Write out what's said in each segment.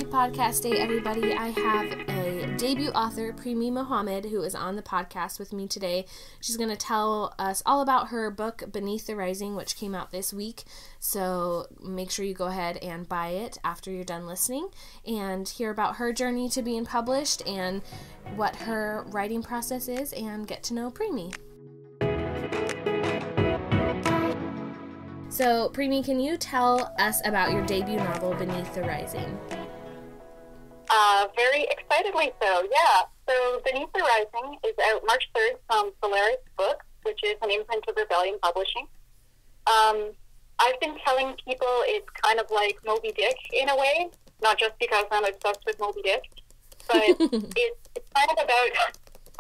podcast day, everybody. I have a debut author, Premee Mohamed, who is on the podcast with me today. She's going to tell us all about her book, Beneath the Rising, which came out this week. So make sure you go ahead and buy it after you're done listening and hear about her journey to being published and what her writing process is and get to know Premee. So, Premee, can you tell us about your debut novel, Beneath the Rising? Very excitedly so, yeah. So, Beneath the Rising is out March 3rd from Solaris Books, which is an imprint of Rebellion Publishing. I've been telling people it's kind of like Moby Dick in a way, not just because I'm obsessed with Moby Dick, but it's kind of about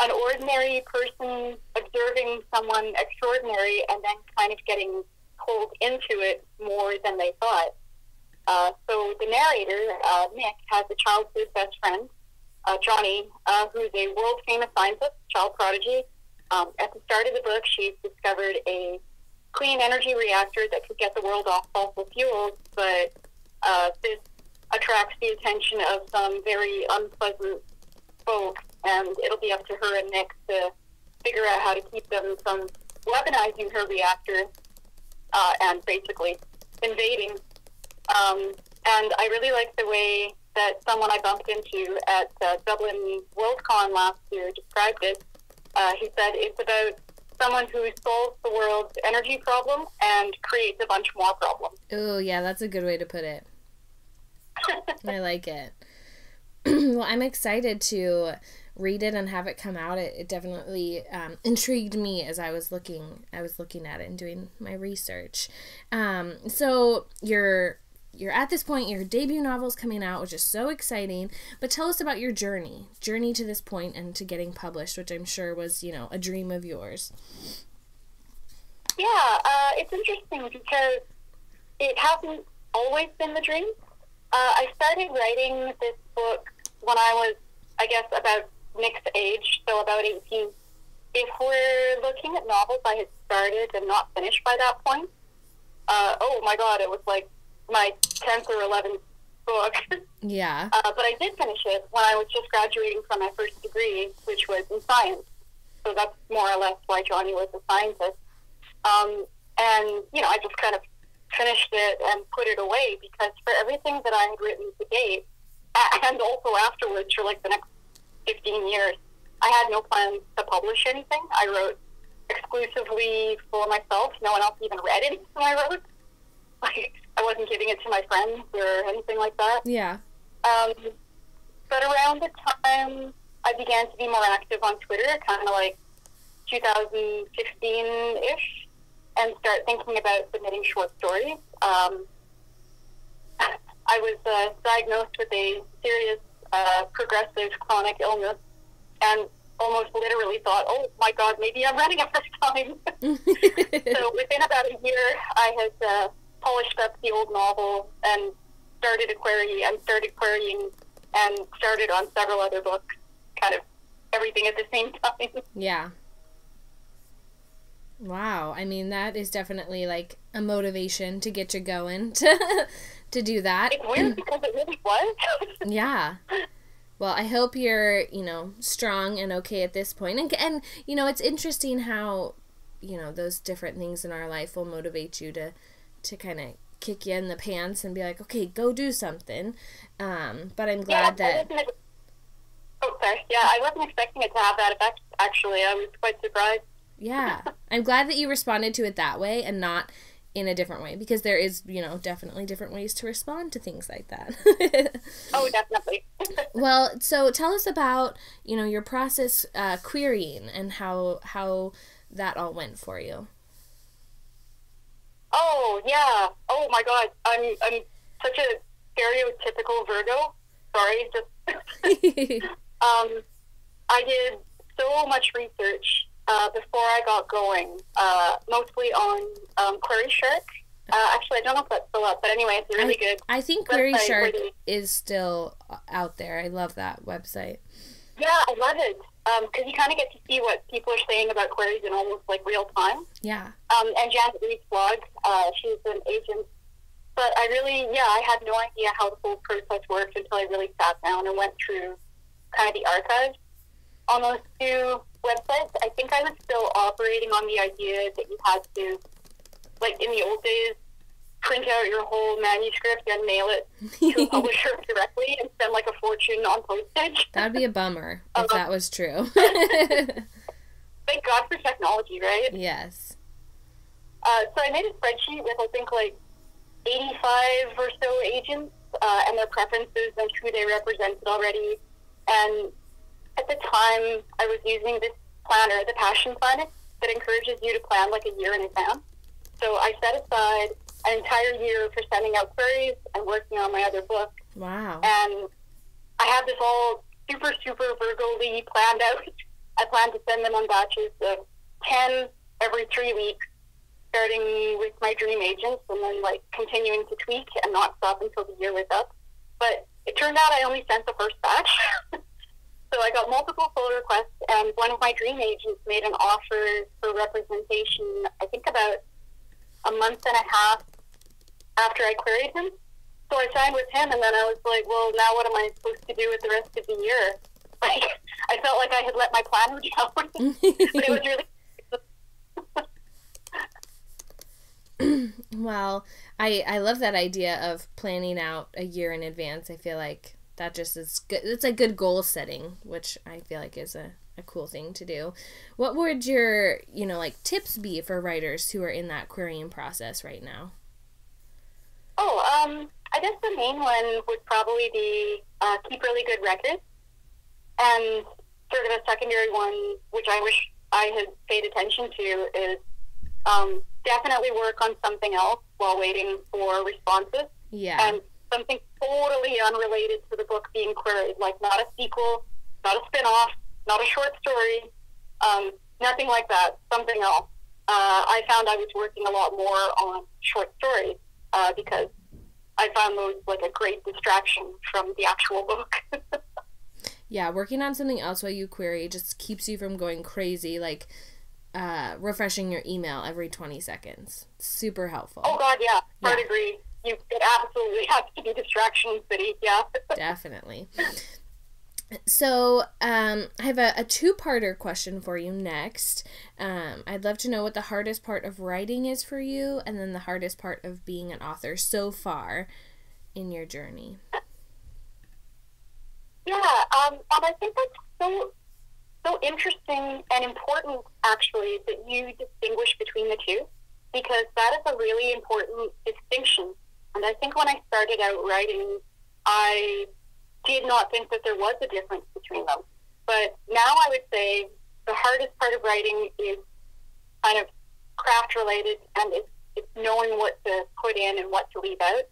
an ordinary person observing someone extraordinary and then kind of getting pulled into it more than they thought. So the narrator, Nick, has a childhood best friend, Johnny, who's a world-famous scientist, child prodigy. At the start of the book, she's discovered a clean energy reactor that could get the world off fossil fuels, but this attracts the attention of some very unpleasant folks, and it'll be up to her and Nick to figure out how to keep them from weaponizing her reactor and basically invading. And I really like the way that someone I bumped into at Dublin Worldcon last year described it. He said it's about someone who solves the world's energy problem and creates a bunch more problems. Oh, yeah, that's a good way to put it. I like it. Well, I'm excited to read it and have it come out. It definitely intrigued me as I was looking at it and doing my research. So you're at this point, your debut novel's coming out, which is so exciting, but tell us about your journey to this point and to getting published, which I'm sure was, a dream of yours. Yeah, it's interesting because it hasn't always been the dream. I started writing this book when I was, I guess, about Nick's age, so about 18. If we're looking at novels I had started and not finished by that point, oh my god, it was like my 10th or 11th book. Yeah. But I did finish it when I was just graduating from my first degree, which was in science. So that's more or less why Johnny was a scientist. And, I just kind of finished it and put it away because for everything that I had written to date, and also afterwards for like the next 15 years, I had no plans to publish anything. I wrote exclusively for myself. No one else even read anything I wrote. Like, I wasn't giving it to my friends or anything like that. Yeah. But around the time I began to be more active on Twitter, kind of like 2015-ish, and start thinking about submitting short stories, I was diagnosed with a serious progressive chronic illness and almost literally thought, oh my god, maybe I'm running out of time. So within about a year, I had polished up the old novel and started querying and started on several other books, kind of everything at the same time. Yeah. Wow. I mean, that is definitely like a motivation to get you going to do that. It's weird because it really was. Yeah. Well, I hope you're, strong and okay at this point. And it's interesting how, those different things in our life will motivate you to kind of kick you in the pants and be like, okay, go do something. But I'm glad that... Oh, sorry. Yeah, I wasn't expecting it to have that effect, actually. I was quite surprised. Yeah. I'm glad that you responded to it that way and not in a different way, because there is, definitely different ways to respond to things like that. Oh, definitely. Well, so tell us about, your process querying and how that all went for you. Oh, yeah. Oh, my God. I'm such a stereotypical Virgo. Sorry. I did so much research before I got going, mostly on Query Shark. Actually, I don't know if that's still up, but anyway, it's really good. I think Query Shark is still out there. I love that website. Yeah, I love it. Because you kind of get to see what people are saying about queries in almost like real time. Yeah. And Janet Reed's blog, she's an agent But I had no idea how the whole process worked until I really sat down and went through kind of the archives on those two websites. I think I was still operating on the idea that you had to, like in the old days, print out your whole manuscript and mail it to a publisher directly and spend like a fortune on postage. That'd be a bummer if that was true. Thank God for technology, right? Yes. So I made a spreadsheet with, I think, like 85 or so agents and their preferences and who they represented already. And at the time, I was using this planner, the Passion Planner, that encourages you to plan like a year in advance. So I set aside an entire year for sending out queries and working on my other book. Wow. And I had this all super, super Virgo-ly planned out. I planned to send them on batches of 10 every 3 weeks, starting with my dream agents and then like continuing to tweak and not stop until the year was up. But it turned out I only sent the first batch. So I got multiple pull requests, and one of my dream agents made an offer for representation, I think about a month and a half after I queried him. So I signed with him, and then I was like, well, now what am I supposed to do with the rest of the year? Like, I felt like I had let my planner down. But it was really... Well, I love that idea of planning out a year in advance. I feel like that just is good. It's a good goal setting, which I feel like is a cool thing to do. What would your, like tips be for writers who are in that querying process right now? I guess the main one would probably be keep really good records. And sort of a secondary one, which I wish I had paid attention to, is definitely work on something else while waiting for responses. Yeah. And something totally unrelated to the book being queried, like not a sequel, not a spin-off, not a short story, nothing like that, something else. I found I was working a lot more on short stories because I found those like a great distraction from the actual book. Yeah, working on something else while you query just keeps you from going crazy, like refreshing your email every 20 seconds. Super helpful. Oh, God, yeah. Hard agree. It absolutely has to be distraction city, yeah. Definitely. So, I have a two-parter question for you next. I'd love to know what the hardest part of writing is for you, and then the hardest part of being an author so far in your journey. Yeah, and I think that's so interesting and important, actually, that you distinguish between the two, because that is a really important distinction. And I think when I started out writing, I did not think that there was a difference between them. But now I would say the hardest part of writing is kind of craft-related, and it's knowing what to put in and what to leave out.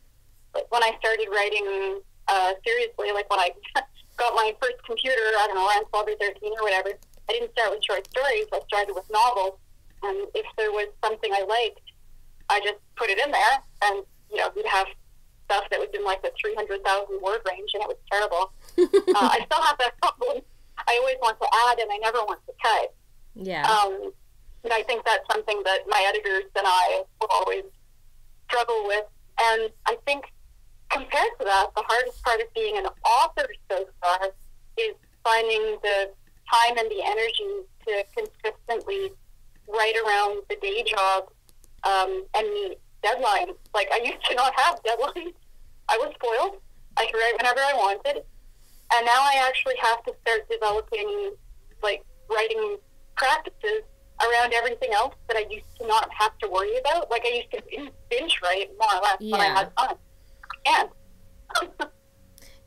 But when I started writing seriously, like when I got my first computer, I don't know, around 12 or 13 or whatever, I didn't start with short stories. I started with novels. And if there was something I liked, I just put it in there, and you'd have stuff that was in like the 300,000 word range, and it was terrible. I still have that problem. I always want to add, and I never want to cut. Yeah. And I think that's something that my editors and I will always struggle with. And I think compared to that, the hardest part of being an author so far is finding the time and the energy to consistently write around the day job and meet deadlines. Like, I used to not have deadlines. I was spoiled. I could write whenever I wanted. And now I actually have to start developing, like, writing practices around everything else that I used to not have to worry about. Like, I used to binge write, more or less, when I had fun. And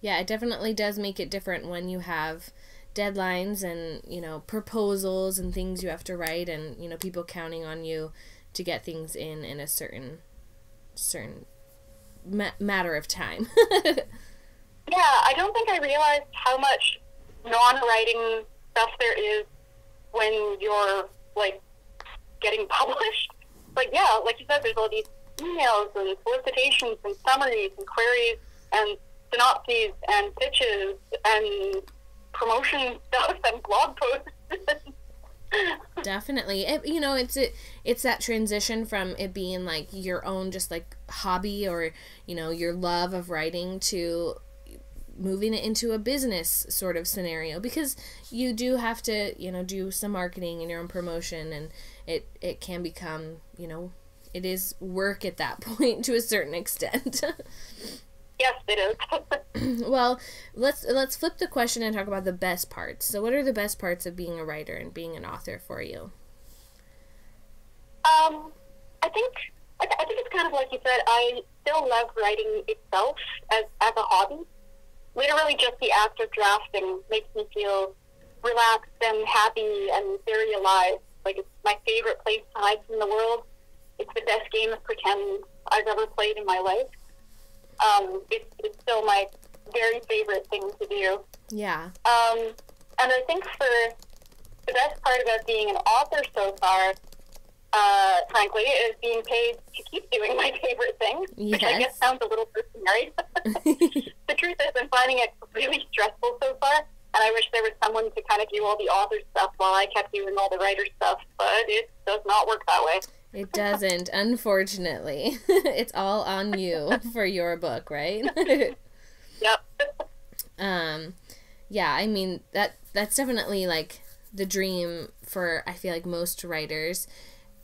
yeah, it definitely does make it different when you have deadlines and, proposals and things you have to write and, people counting on you to get things in a certain matter of time. Yeah, I don't think I realized how much non-writing stuff there is when you're, like, getting published. Like, yeah, like you said, there's all these emails and solicitations and summaries and queries and synopses and pitches and promotion stuff and blog posts. Definitely. It's that transition from it being like your own just like hobby or, your love of writing to moving it into a business sort of scenario, because you do have to, do some marketing and your own promotion, and it can become, it is work at that point to a certain extent. Yes, it is. Well, let's flip the question and talk about the best parts. So what are the best parts of being a writer and being an author for you? I think it's kind of like you said. I still love writing itself as a hobby. Literally, just the act of drafting makes me feel relaxed and happy and very alive. Like, it's my favorite place to hide from the world. It's the best game of pretend I've ever played in my life. It's still my very favorite thing to do. Yeah. And I think for the best part about being an author so far, frankly, is being paid to keep doing my favorite thing, which I guess sounds a little mercenary. The truth is, I'm finding it really stressful so far, and I wish there was someone to kind of do all the author stuff while I kept doing all the writer stuff, but it does not work that way. It doesn't, unfortunately. It's all on you for your book, right? Yep. Yeah, I mean, that's definitely, like, the dream for, I feel like, most writers,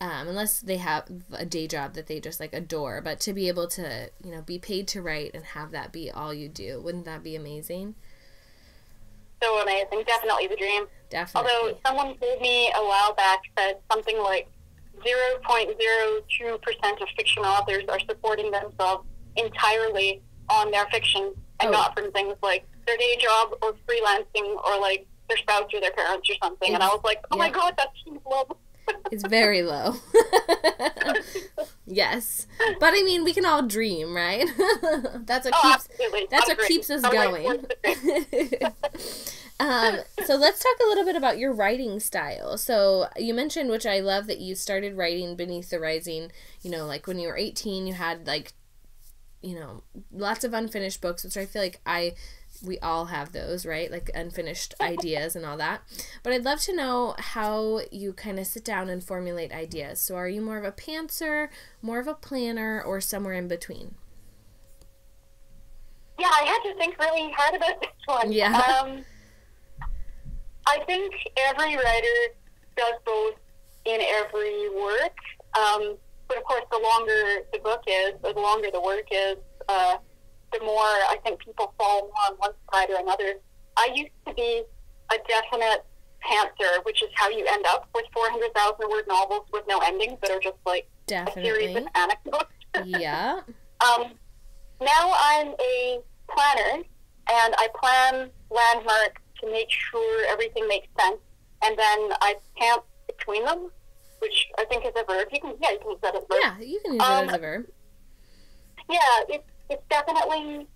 unless they have a day job that they just, like, adore. But to be able to, be paid to write and have that be all you do, wouldn't that be amazing? So amazing. Definitely the dream. Definitely. Although someone told me a while back that something like 0.02% of fiction authors are supporting themselves entirely on their fiction and not from things like their day job or freelancing or like their spouse or their parents or something. And I was like, oh my God, that seems low. It's very low. Yes. But I mean, we can all dream, right? That's what keeps us going. So let's talk a little bit about your writing style. So you mentioned, which I love, that you started writing Beneath the Rising, like when you were 18, you had like, lots of unfinished books, which I feel like we all have those, right? Like unfinished ideas and all that. But I'd love to know how you kind of sit down and formulate ideas. So are you more of a pantser, more of a planner, or somewhere in between? Yeah, I had to think really hard about this one. Yeah. I think every writer does both in every work. But of course, the longer the book is, or the longer the work is, the more I think people fall more on one side or another. I used to be a definite pantser, which is how you end up with 400,000 word novels with no endings that are just like a series of anecdotes. Yeah. Now I'm a planner, and I plan landmarks to make sure everything makes sense, and then I pant between them, which I think is a verb. You can use that as a verb. Yeah, you can use it as a verb. Yeah, it's definitely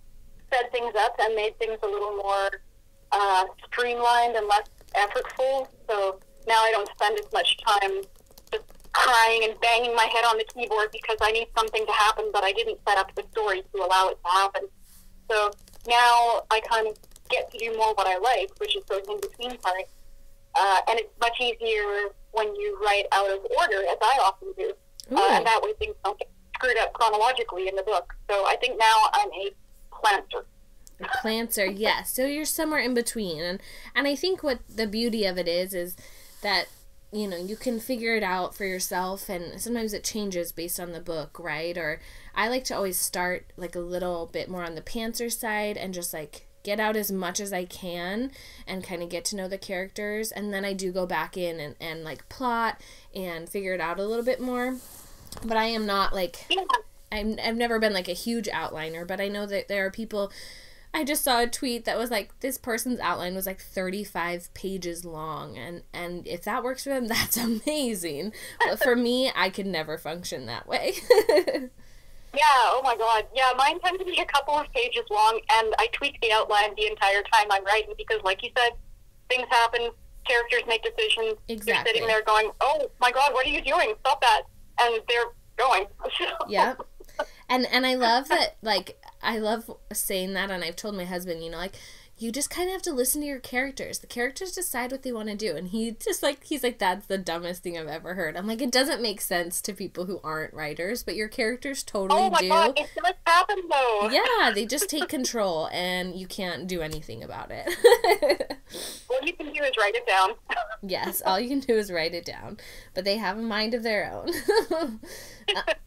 sped things up and made things a little more streamlined and less effortful. So now I don't spend as much time just crying and banging my head on the keyboard because I need something to happen, but I didn't set up the story to allow it to happen. So now I kind of get to do more what I like, which is those in-between parts. And it's much easier when you write out of order, as I often do. And that way things don't get screwed up chronologically in the book. So I think now I'm a planter. A planter, yes. So you're somewhere in between. And I think what the beauty of it is that, you can figure it out for yourself, and sometimes it changes based on the book, right? Or I like to always start like a little bit more on the pantser side and just like get out as much as I can and kind of get to know the characters, and then I do go back in and like plot and figure it out a little bit more. But I am not like, I've never been like a huge outliner, but I know that there are people. I just saw a tweet that was like, this person's outline was like 35 pages long, and if that works for them, that's amazing. But for me, I could never function that way. Yeah, oh my God. Yeah, mine tend to be a couple of pages long, and I tweak the outline the entire time I'm writing because, like you said, things happen, characters make decisions. Exactly. You're sitting there going, oh my God, what are you doing? Stop that. And they're going. Yep. And I love that, like, I love saying that, and I've told my husband, like, you just kind of have to listen to your characters. The characters decide what they want to do. And he's like, that's the dumbest thing I've ever heard. I'm like, it doesn't make sense to people who aren't writers, but your characters totally do. Oh my God, it does happen though. Yeah, they just take control and you can't do anything about it. All you can do is write it down. Yes, all you can do is write it down. But they have a mind of their own.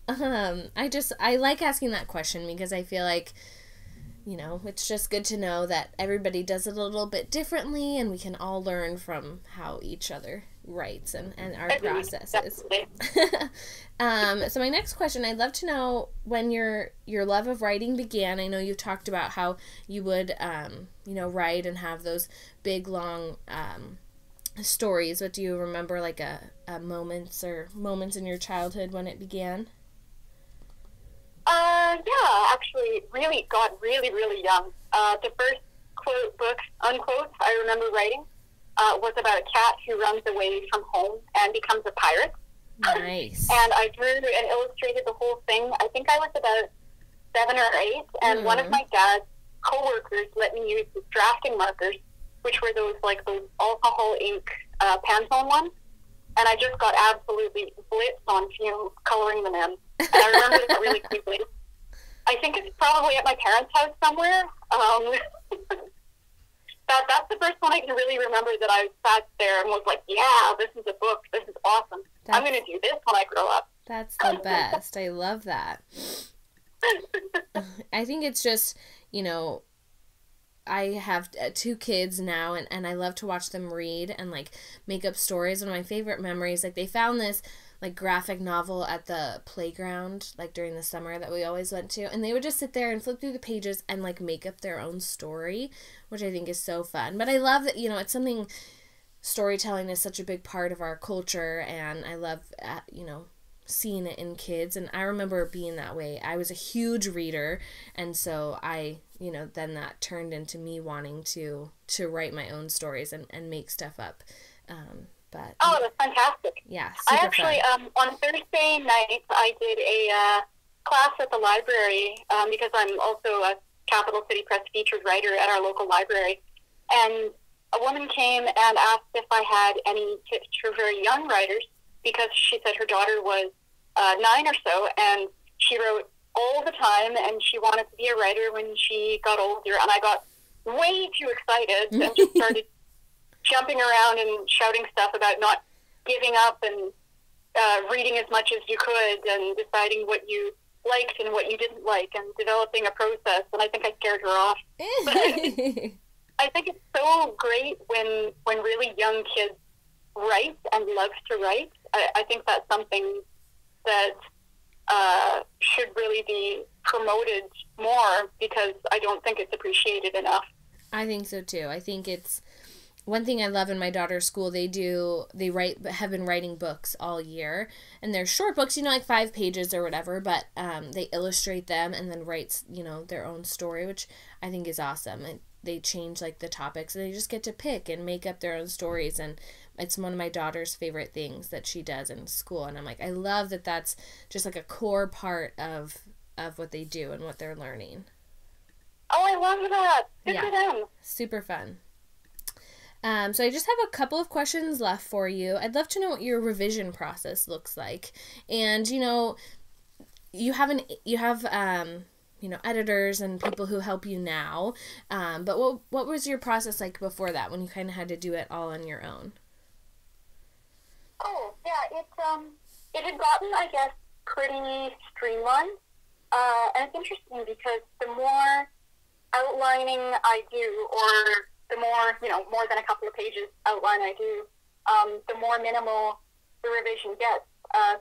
I like asking that question because I feel like, you know, it's just good to know that everybody does it a little bit differently and we can all learn from how each other writes and our processes. So my next question, I'd love to know when your love of writing began. I know you've talked about how you would, write and have those big, long stories. But do you remember like a moments in your childhood when it began? Yeah, actually, got really young. The first quote book, unquote, I remember writing was about a cat who runs away from home and becomes a pirate. Nice. And I drew and illustrated the whole thing. I think I was about 7 or 8, and one of my dad's coworkers let me use his drafting markers, which were those alcohol ink Pantone ones. And I just got absolutely blitzed on fumes coloring them in. And I remember it really quickly. I think it's probably at my parents' house somewhere. That's the first one I can really remember that I sat there and was like, yeah, this is a book. This is awesome. I'm going to do this when I grow up. That's the best. I love that. I think it's just, you know, I have 2 kids now, and I love to watch them read and, like, make up stories. One of my favorite memories, like, they found this, like, graphic novel at the playground, like, during the summer that we always went to, and they would just sit there and flip through the pages and, like, make up their own story, which I think is so fun. But I love that, you know, it's something, storytelling is such a big part of our culture, and I love, seeing it in kids, and I remember being that way. I was a huge reader, and so then that turned into me wanting to write my own stories and make stuff up. That's fantastic. Yeah, I actually, on Thursday night, I did a class at the library because I'm also a Capital City Press featured writer at our local library, and a woman came and asked if I had any tips for very young writers, because she said her daughter was 9 or so, and she wrote all the time, and she wanted to be a writer when she got older. And I got way too excited and just started jumping around and shouting stuff about not giving up and reading as much as you could and deciding what you liked and what you didn't like and developing a process. And I think I scared her off. But I think it's so great when really young kids write and love to write. I think that's something that should really be promoted more, because I don't think it's appreciated enough. I think so too. I think it's one thing I love in my daughter's school. They have been writing books all year, and they're short books, like 5 pages or whatever, but they illustrate them and then write, their own story, which I think is awesome. And they change like the topics, and they just get to pick and make up their own stories, and it's one of my daughter's favorite things that she does in school. And I'm like, I love that that's just like a core part of what they do and what they're learning. Oh, I love that. Good for them. Super fun. So I just have a couple of questions left for you. I'd love to know what your revision process looks like. And, you have editors and people who help you now. But what was your process like before that, when you kind of had to do it all on your own? Oh, yeah, it had gotten, I guess, pretty streamlined. And it's interesting because the more outlining I do, or the more, more than a couple of pages outline I do, the more minimal the revision gets.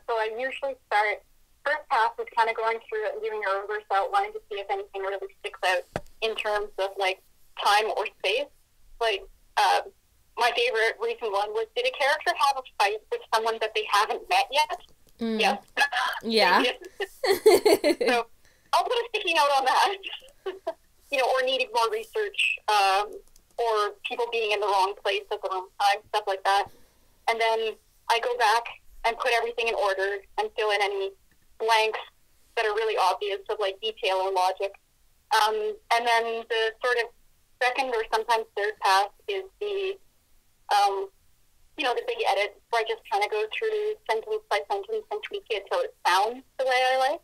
So I usually start, first pass is kind of going through it and doing a reverse outline to see if anything really sticks out in terms of, like, time or space. Like, my favorite recent one was, did a character have a fight with someone that they haven't met yet? Yes. Yeah. So I'll put a sticky note on that. Or needing more research, or people being in the wrong place at the wrong time, stuff like that. And then I go back and put everything in order and fill in any blanks that are really obvious of, like, detail or logic. And then the second or sometimes third pass is the, the big edit where I just kind of go through sentence by sentence and tweak it so it sounds the way I like.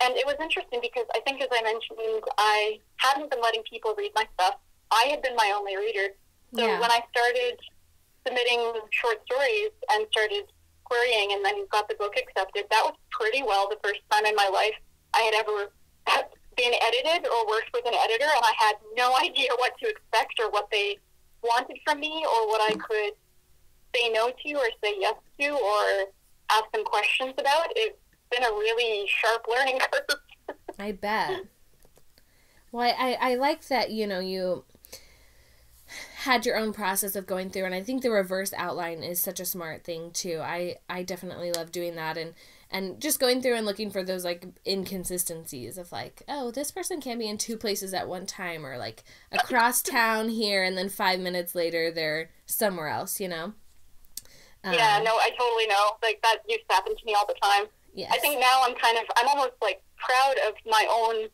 And it was interesting because I think, as I mentioned, I hadn't been letting people read my stuff. I had been my only reader. So when I started submitting short stories and started querying and then got the book accepted, that was pretty well the first time in my life I had ever been edited or worked with an editor, and I had no idea what to expect or what they wanted from me or what I could say no to or say yes to or ask them questions about. It's been a really sharp learning curve. I bet. Well, I like that, you had your own process of going through, and I think the reverse outline is such a smart thing too. I definitely love doing that and just going through and looking for those like inconsistencies of like, oh, this person can be in two places at one time, or like across town here and then 5 minutes later they're somewhere else, Yeah, no, I totally know. Like, that used to happen to me all the time. Yes. I think now I'm almost like proud of my own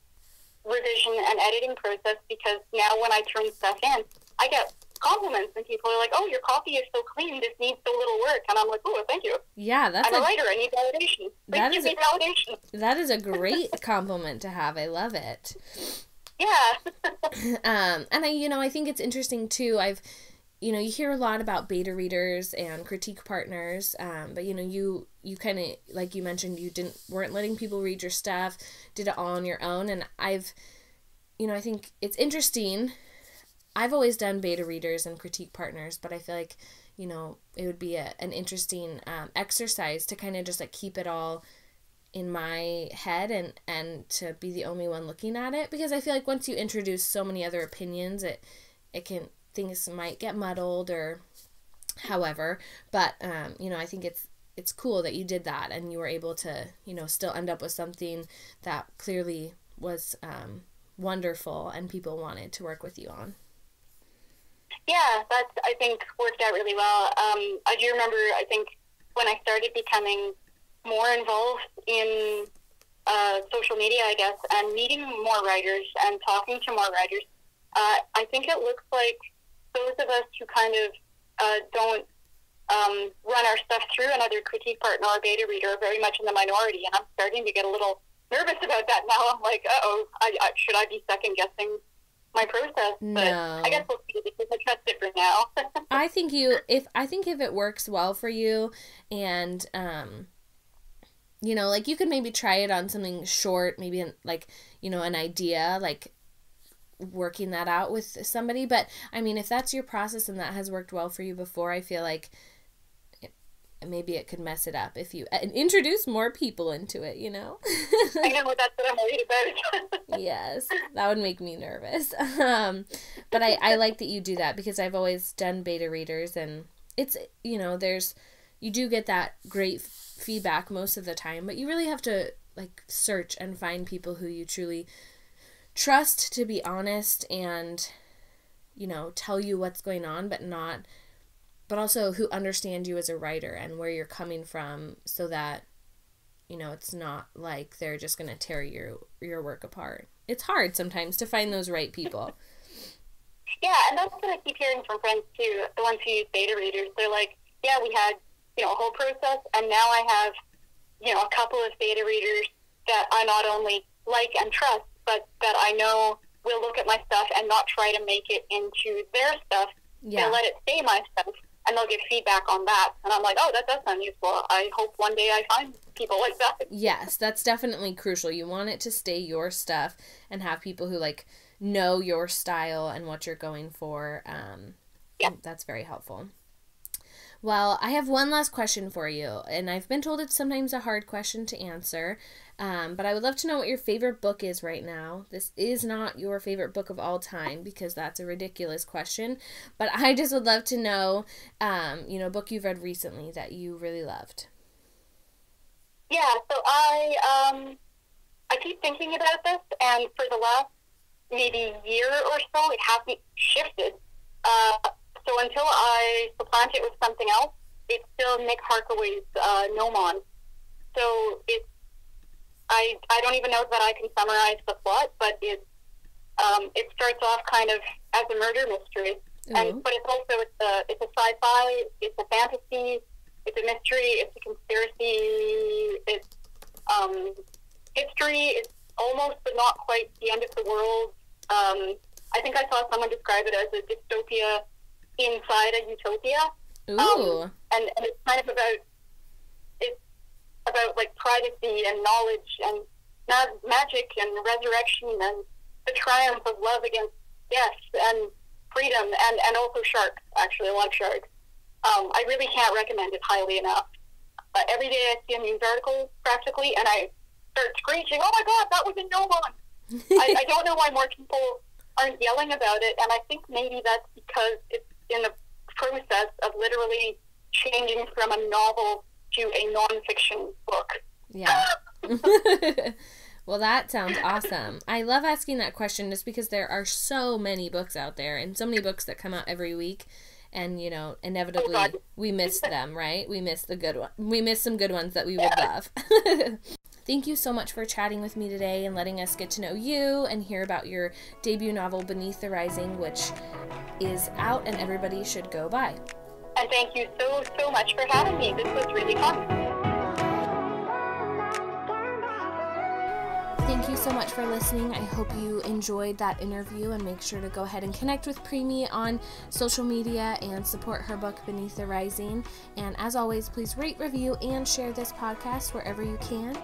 revision and editing process, because now when I turn stuff in, I get compliments and people are like, oh, your copy is so clean, this needs so little work. And I'm like, oh, thank you. Yeah, I'm a writer, I need validation. Please give me validation. That is a great compliment to have. I love it. Yeah. And I think it's interesting too. You hear a lot about beta readers and critique partners, but you kind of, like you mentioned, you weren't letting people read your stuff, did it all on your own, and I think it's interesting. I've always done beta readers and critique partners, but I feel like, it would be an interesting exercise to kind of just like keep it all in my head and to be the only one looking at it, because I feel like once you introduce so many other opinions, things might get muddled or however, but I think it's cool that you did that and you were able to still end up with something that clearly was wonderful and people wanted to work with you on. Yeah, that's, I think, worked out really well. I do remember, I think, when I started becoming more involved in social media, I guess, and meeting more writers and talking to more writers, I think it looks like those of us who kind of don't run our stuff through another critique partner or beta reader are very much in the minority, and I'm starting to get a little nervous about that now. I'm like, should I be second-guessing my process? No. But I guess we'll see, because I trust it for now. I think if it works well for you, and like you could maybe try it on something short, maybe an idea, like working that out with somebody. But I mean, if that's your process and that has worked well for you before, I feel like maybe it could mess it up if you introduce more people into it, I know, that's what I'm worried about. Yes, that would make me nervous. But I like that you do that, because I've always done beta readers, and it's, you do get that great feedback most of the time, but you really have to like search and find people who you truly trust to be honest and, tell you what's going on, but also who understand you as a writer and where you're coming from, so that, it's not like they're just going to tear your work apart. It's hard sometimes to find those right people. Yeah, and that's what I keep hearing from friends too, the ones who use beta readers. They're like, yeah, we had, a whole process, and now I have, a couple of beta readers that I not only like and trust, but that I know will look at my stuff and not try to make it into their stuff. Yeah. They'll let it stay my stuff, and they'll give feedback on that. And I'm like, oh, that does sound useful. I hope one day I find people like that. Yes, that's definitely crucial. You want it to stay your stuff and have people who like know your style and what you're going for. Yeah. That's very helpful. Well, I have one last question for you, and I've been told it's sometimes a hard question to answer, but I would love to know what your favorite book is right now. This is not your favorite book of all time, because that's a ridiculous question, but I just would love to know, a book you've read recently that you really loved. Yeah, so I keep thinking about this, and for the last maybe year or so, it hasn't shifted. So until I supplant it with something else, it's still Nick Harkaway's Gnomon. So I don't even know that I can summarize the plot, but it's It starts off kind of as a murder mystery, but it's also it's a sci-fi, it's a fantasy, it's a mystery, it's a conspiracy, it's history. It's almost but not quite the end of the world. I think I saw someone describe it as a dystopia inside a utopia. Ooh. And it's kind of about like privacy and knowledge and magic and resurrection and the triumph of love against death and freedom and also sharks, actually, a lot of sharks. I really can't recommend it highly enough. Every day I see a news article, practically, and I start screeching, oh my God, that was in no one. I don't know why more people aren't yelling about it, and I think maybe that's because it's in the process of literally changing from a novel to a nonfiction book. Yeah. Well, that sounds awesome. I love asking that question just because there are so many books out there and so many books that come out every week. And, you know, inevitably we miss them, right? We miss the good one. We miss some good ones that we would love. Thank you so much for chatting with me today and letting us get to know you and hear about your debut novel, Beneath the Rising, which is out and everybody should go buy. And thank you so much for having me. This was really fun. Thank you so much for listening. I hope you enjoyed that interview, and make sure to go ahead and connect with Premee on social media and support her book, Beneath the Rising. And as always, please rate, review, and share this podcast wherever you can.